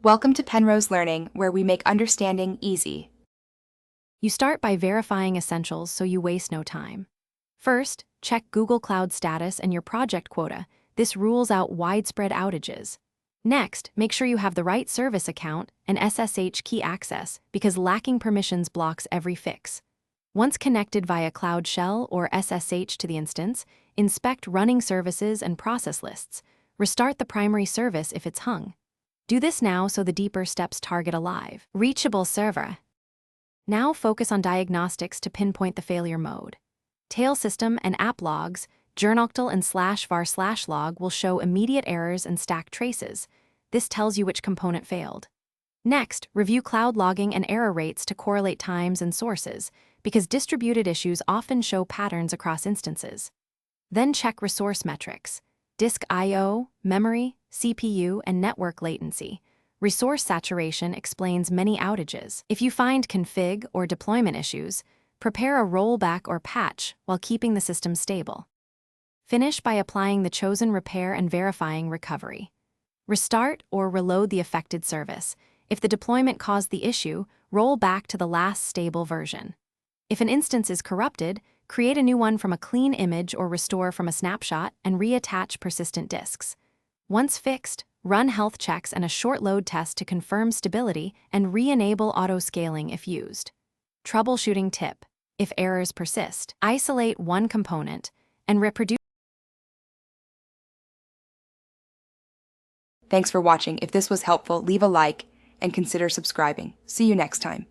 Welcome to Penrose Learning, where we make understanding easy. You start by verifying essentials so you waste no time. First, check Google Cloud status and your project quota. This rules out widespread outages. Next, make sure you have the right service account and SSH key access because lacking permissions blocks every fix. Once connected via Cloud Shell or SSH to the instance, inspect running services and process lists. Restart the primary service if it's hung. Do this now so the deeper steps target a live, reachable server. Now focus on diagnostics to pinpoint the failure mode. Tail system and app logs, journoctl and /var/log will show immediate errors and stack traces. This tells you which component failed. Next, review cloud logging and error rates to correlate times and sources, because distributed issues often show patterns across instances. Then check resource metrics: disk I/O, memory, CPU, and network latency. Resource saturation explains many outages. If you find config or deployment issues, prepare a rollback or patch while keeping the system stable. Finish by applying the chosen repair and verifying recovery. Restart or reload the affected service. If the deployment caused the issue, roll back to the last stable version. If an instance is corrupted, create a new one from a clean image or restore from a snapshot and reattach persistent disks. Once fixed, run health checks and a short load test to confirm stability and re-enable auto-scaling if used. Troubleshooting tip: if errors persist, isolate one component and reproduce. Thanks for watching. If this was helpful, leave a like and consider subscribing. See you next time.